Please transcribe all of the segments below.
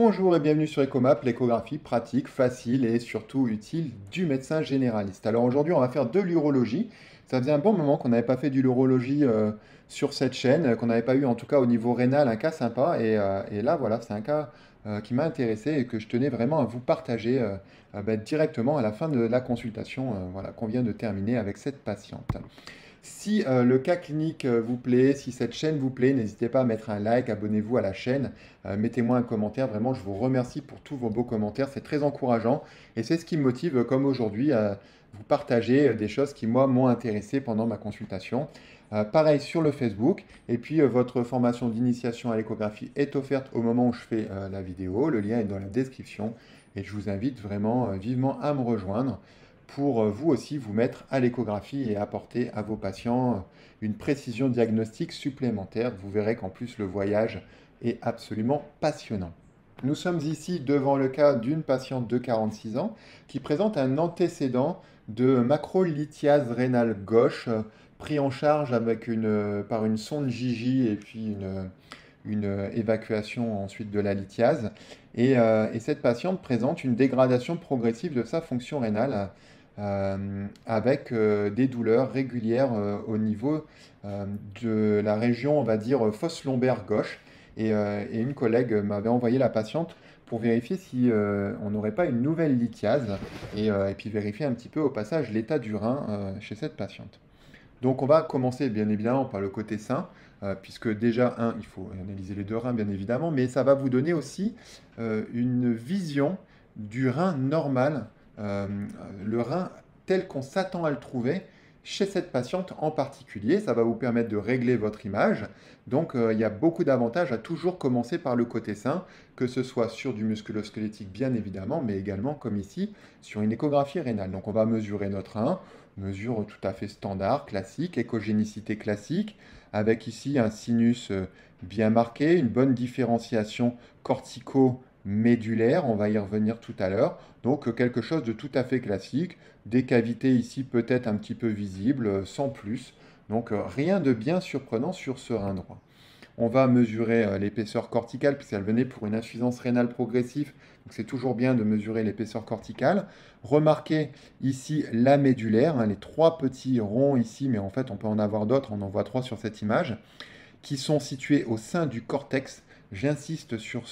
Bonjour et bienvenue sur EcoMap, l'échographie pratique, facile et surtout utile du médecin généraliste. Alors aujourd'hui, on va faire de l'urologie. Ça faisait un bon moment qu'on n'avait pas fait d'urologie sur cette chaîne, qu'on n'avait pas eu en tout cas au niveau rénal un cas sympa. Et là, voilà, c'est un cas qui m'a intéressé et que je tenais vraiment à vous partager directement à la fin de la consultation voilà, qu'on vient de terminer avec cette patiente. Si le cas clinique vous plaît, si cette chaîne vous plaît, n'hésitez pas à mettre un like, abonnez-vous à la chaîne, mettez-moi un commentaire. Vraiment, je vous remercie pour tous vos beaux commentaires, c'est très encourageant et c'est ce qui me motive, comme aujourd'hui, à vous partager des choses qui, moi, m'ont intéressé pendant ma consultation. Pareil sur le Facebook. Et puis, votre formation d'initiation à l'échographie est offerte au moment où je fais la vidéo. Le lien est dans la description et je vous invite vraiment vivement à me rejoindre pour vous aussi vous mettre à l'échographie et apporter à vos patients une précision diagnostique supplémentaire. Vous verrez qu'en plus le voyage est absolument passionnant. Nous sommes ici devant le cas d'une patiente de 46 ans qui présente un antécédent de macrolithiase rénale gauche pris en charge par une sonde Gigi et puis une évacuation ensuite de la lithiase. Et cette patiente présente une dégradation progressive de sa fonction rénale avec des douleurs régulières au niveau de la région, on va dire, fosse lombaire gauche. Et une collègue m'avait envoyé la patiente pour vérifier si on n'aurait pas une nouvelle lithiase et puis vérifier un petit peu au passage l'état du rein chez cette patiente. Donc on va commencer bien évidemment par le côté sain, puisque déjà, il faut analyser les deux reins bien évidemment, mais ça va vous donner aussi une vision du rein normal, euh, le rein tel qu'on s'attend à le trouver chez cette patiente en particulier. Ça va vous permettre de régler votre image. Donc il y a beaucoup d'avantages à toujours commencer par le côté sain, que ce soit sur du musculo-squelettique bien évidemment, mais également comme ici sur une échographie rénale. Donc on va mesurer notre rein, mesure tout à fait standard, classique, échogénicité classique, avec ici un sinus bien marqué, une bonne différenciation cortico-médulaire, on va y revenir tout à l'heure. Donc quelque chose de tout à fait classique, des cavités ici peut-être un petit peu visibles, sans plus. Donc rien de bien surprenant sur ce rein droit. On va mesurer l'épaisseur corticale puisqu'elle venait pour une insuffisance rénale progressive. Donc c'est toujours bien de mesurer l'épaisseur corticale. Remarquez ici la médulaire, les trois petits ronds ici, mais en fait on peut en avoir d'autres, on en voit trois sur cette image, qui sont situés au sein du cortex. J'insiste sur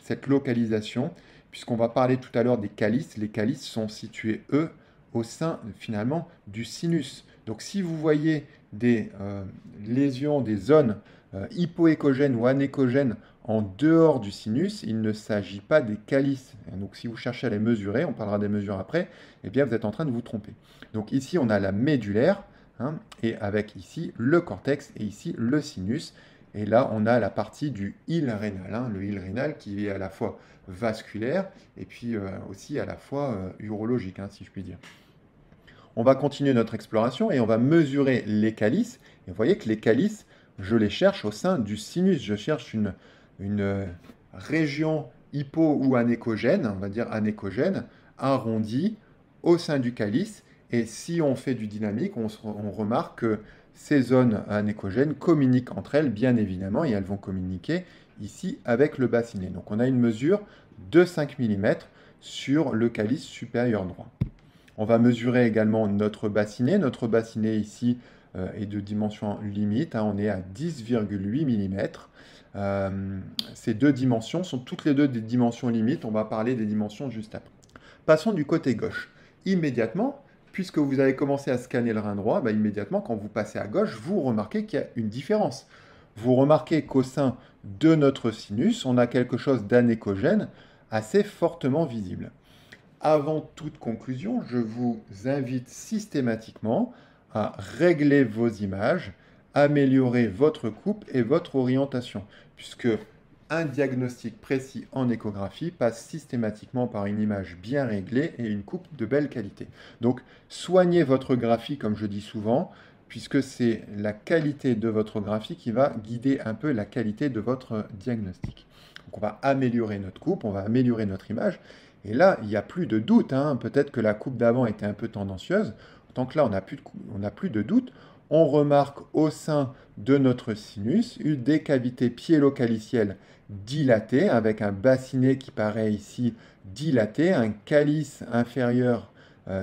cette localisation puisqu'on va parler tout à l'heure des calices. Les calices sont situés, eux, au sein finalement du sinus. Donc si vous voyez des lésions, des zones hypoéchogènes ou anéchogènes en dehors du sinus, il ne s'agit pas des calices. Donc si vous cherchez à les mesurer, on parlera des mesures après, eh bien vous êtes en train de vous tromper. Donc ici on a la médulaire, et avec ici le cortex et ici le sinus. Et là on a la partie du île rénal, le île rénal qui est à la fois vasculaire et puis aussi à la fois urologique, si je puis dire. On va continuer notre exploration et on va mesurer les calices. Et vous voyez que les calices, je les cherche au sein du sinus. Je cherche une région hypo ou anéchogène, on va dire anéchogène, arrondie au sein du calice. Et si on fait du dynamique, on remarque que ces zones anéchogènes communiquent entre elles, bien évidemment, et elles vont communiquer ici avec le bassinet. Donc on a une mesure de 5 mm sur le calice supérieur droit. On va mesurer également notre bassinet. Notre bassinet ici est de dimension limite. On est à 10,8 mm. Ces deux dimensions sont toutes les deux des dimensions limites. On va parler des dimensions juste après. Passons du côté gauche. Immédiatement, puisque vous avez commencé à scanner le rein droit, immédiatement, quand vous passez à gauche, vous remarquez qu'il y a une différence. Vous remarquez qu'au sein de notre sinus, on a quelque chose d'anéchogène assez fortement visible. Avant toute conclusion, je vous invite systématiquement à régler vos images, améliorer votre coupe et votre orientation, puisque un diagnostic précis en échographie passe systématiquement par une image bien réglée et une coupe de belle qualité. Donc, soignez votre graphie, comme je dis souvent, puisque c'est la qualité de votre graphie qui va guider un peu la qualité de votre diagnostic. Donc, on va améliorer notre coupe, on va améliorer notre image. Et là, il n'y a plus de doute. Peut-être que la coupe d'avant était un peu tendancieuse. Tant que là, on n'a plus de doute. On remarque au sein de notre sinus des cavités piélo-calicielles dilatées avec un bassinet qui paraît ici dilaté, un calice inférieur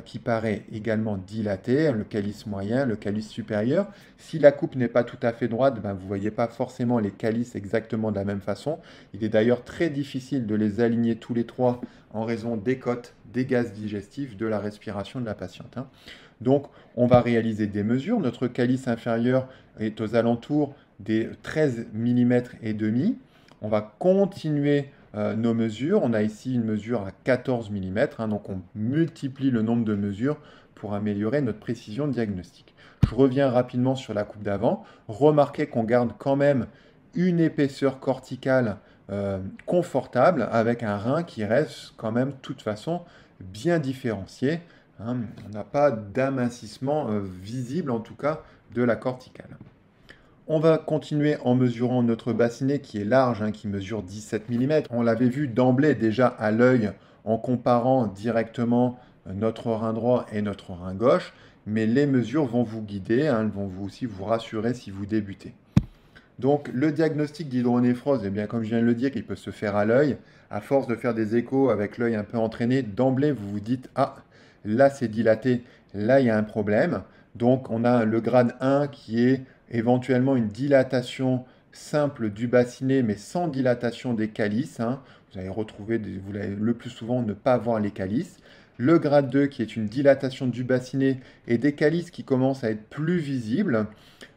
qui paraît également dilaté, le calice moyen, le calice supérieur. Si la coupe n'est pas tout à fait droite, ben, vous ne voyez pas forcément les calices exactement de la même façon. Il est d'ailleurs très difficile de les aligner tous les trois en raison des côtes, des gaz digestifs, de la respiration de la patiente, hein. Donc, on va réaliser des mesures. Notre calice inférieur est aux alentours des 13 mm et demi. On va continuer nos mesures. On a ici une mesure à 14 mm, hein, donc on multiplie le nombre de mesures pour améliorer notre précision diagnostique. Je reviens rapidement sur la coupe d'avant. Remarquez qu'on garde quand même une épaisseur corticale confortable avec un rein qui reste quand même de toute façon bien différencié, hein. On n'a pas d'amincissement visible en tout cas de la corticale. On va continuer en mesurant notre bassinet qui est large, hein, qui mesure 17 mm. On l'avait vu d'emblée déjà à l'œil en comparant directement notre rein droit et notre rein gauche, mais les mesures vont vous guider, hein, elles vont aussi vous rassurer si vous débutez. Donc le diagnostic d'hydronéphrose, eh bien, comme je viens de le dire, il peut se faire à l'œil. À force de faire des échos avec l'œil un peu entraîné, d'emblée vous vous dites « Ah, là c'est dilaté, là il y a un problème ». Donc on a le grade 1 qui est éventuellement une dilatation simple du bassinet, mais sans dilatation des calices, hein. Vous allez retrouver, vous allez le plus souvent ne pas voir les calices. Le grade 2 qui est une dilatation du bassinet et des calices qui commencent à être plus visibles,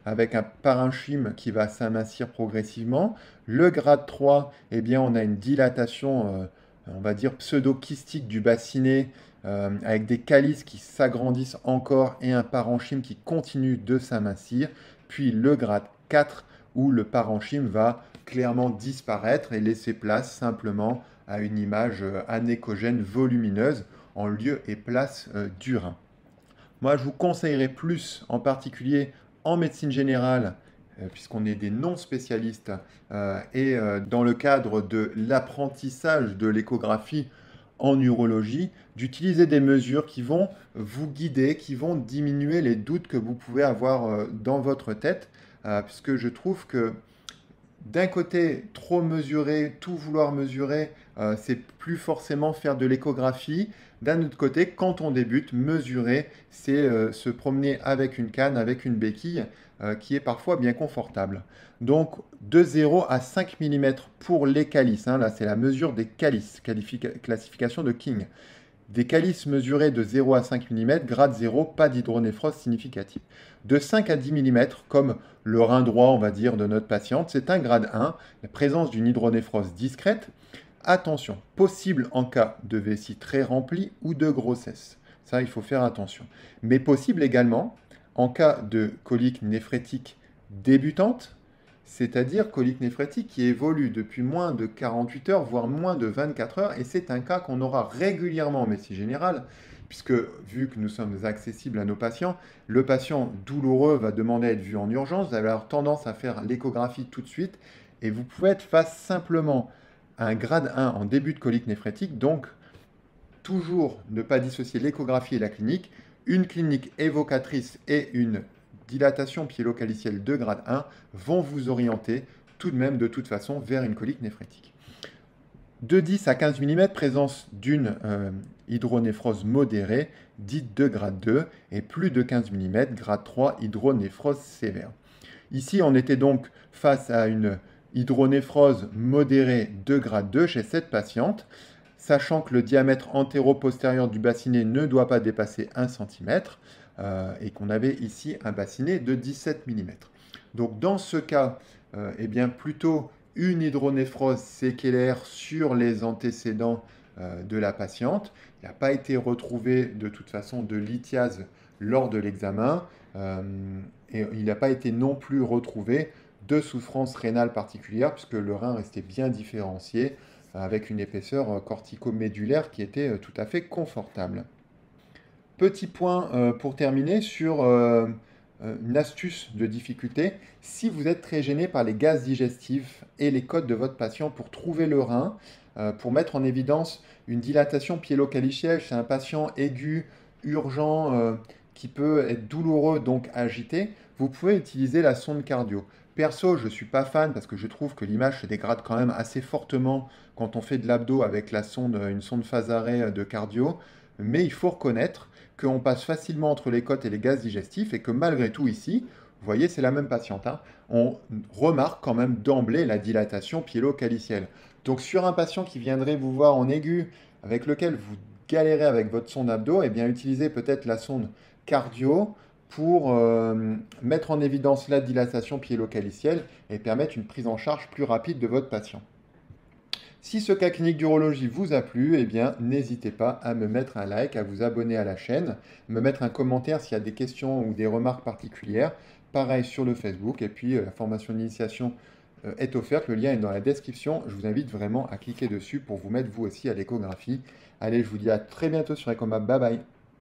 avec un parenchyme qui va s'amincir progressivement. Le grade 3, eh bien, on a une dilatation, on va dire, pseudo-kystique du bassinet, avec des calices qui s'agrandissent encore et un parenchyme qui continue de s'amincir. Puis le grade 4, où le parenchyme va clairement disparaître et laisser place simplement à une image anéchogène volumineuse en lieu et place du rein. Moi, je vous conseillerais plus, en particulier en médecine générale, puisqu'on est des non-spécialistes, et dans le cadre de l'apprentissage de l'échographie en urologie, d'utiliser des mesures qui vont vous guider, qui vont diminuer les doutes que vous pouvez avoir dans votre tête, puisque je trouve que d'un côté, trop mesurer, tout vouloir mesurer, c'est plus forcément faire de l'échographie. D'un autre côté, quand on débute, mesurer, c'est se promener avec une canne, avec une béquille, qui est parfois bien confortable. Donc, de 0 à 5 mm pour les calices, hein. Là, c'est la mesure des calices, classification de King. Des calices mesurés de 0 à 5 mm, grade 0, pas d'hydronéphrose significative. De 5 à 10 mm, comme le rein droit, on va dire, de notre patiente, c'est un grade 1, la présence d'une hydronéphrose discrète. Attention, possible en cas de vessie très remplie ou de grossesse. Ça, il faut faire attention. Mais possible également en cas de colique néphrétique débutante, c'est-à-dire colique néphrétique qui évolue depuis moins de 48 heures, voire moins de 24 heures, et c'est un cas qu'on aura régulièrement en médecine générale, puisque vu que nous sommes accessibles à nos patients, le patient douloureux va demander à être vu en urgence, vous avez alors tendance à faire l'échographie tout de suite, et vous pouvez être face simplement à un grade 1 en début de colique néphrétique, donc toujours ne pas dissocier l'échographie et la clinique. Une clinique évocatrice et une dilatation piélo-calicielle de grade 1 vont vous orienter tout de même de toute façon vers une colique néphrétique. De 10 à 15 mm, présence d'une hydronéphrose modérée, dite de grade 2, et plus de 15 mm, grade 3, hydronéphrose sévère. Ici, on était donc face à une hydronéphrose modérée de grade 2 chez cette patiente, sachant que le diamètre antéro-postérieur du bassinet ne doit pas dépasser 1 cm, et qu'on avait ici un bassinet de 17 mm. Donc dans ce cas, eh bien plutôt une hydronéphrose séquelaire sur les antécédents de la patiente. Il n'a pas été retrouvé de toute façon de lithiase lors de l'examen, et il n'a pas été non plus retrouvé de souffrance rénale particulière, puisque le rein restait bien différencié, avec une épaisseur cortico-médulaire qui était tout à fait confortable. Petit point pour terminer sur une astuce de difficulté. Si vous êtes très gêné par les gaz digestifs et les côtes de votre patient pour trouver le rein, pour mettre en évidence une dilatation piélo-calicielle chez un patient aigu, urgent, qui peut être douloureux, donc agité, vous pouvez utiliser la sonde cardio. Perso, je ne suis pas fan parce que je trouve que l'image se dégrade quand même assez fortement quand on fait de l'abdo avec la sonde, une sonde phase arrêt de cardio. Mais il faut reconnaître qu'on passe facilement entre les côtes et les gaz digestifs et que malgré tout ici, vous voyez, c'est la même patiente, hein, on remarque quand même d'emblée la dilatation pyélo-calicielle. Donc sur un patient qui viendrait vous voir en aigu, avec lequel vous galérez avec votre sonde abdo, eh bien utilisez peut-être la sonde cardio pour mettre en évidence la dilatation pyélo-calicielle et permettre une prise en charge plus rapide de votre patient. Si ce cas clinique d'urologie vous a plu, eh bien, n'hésitez pas à me mettre un like, à vous abonner à la chaîne, me mettre un commentaire s'il y a des questions ou des remarques particulières. Pareil sur le Facebook. Et puis, la formation d'initiation est offerte. Le lien est dans la description. Je vous invite vraiment à cliquer dessus pour vous mettre vous aussi à l'échographie. Allez, je vous dis à très bientôt sur Ecomap. Bye bye.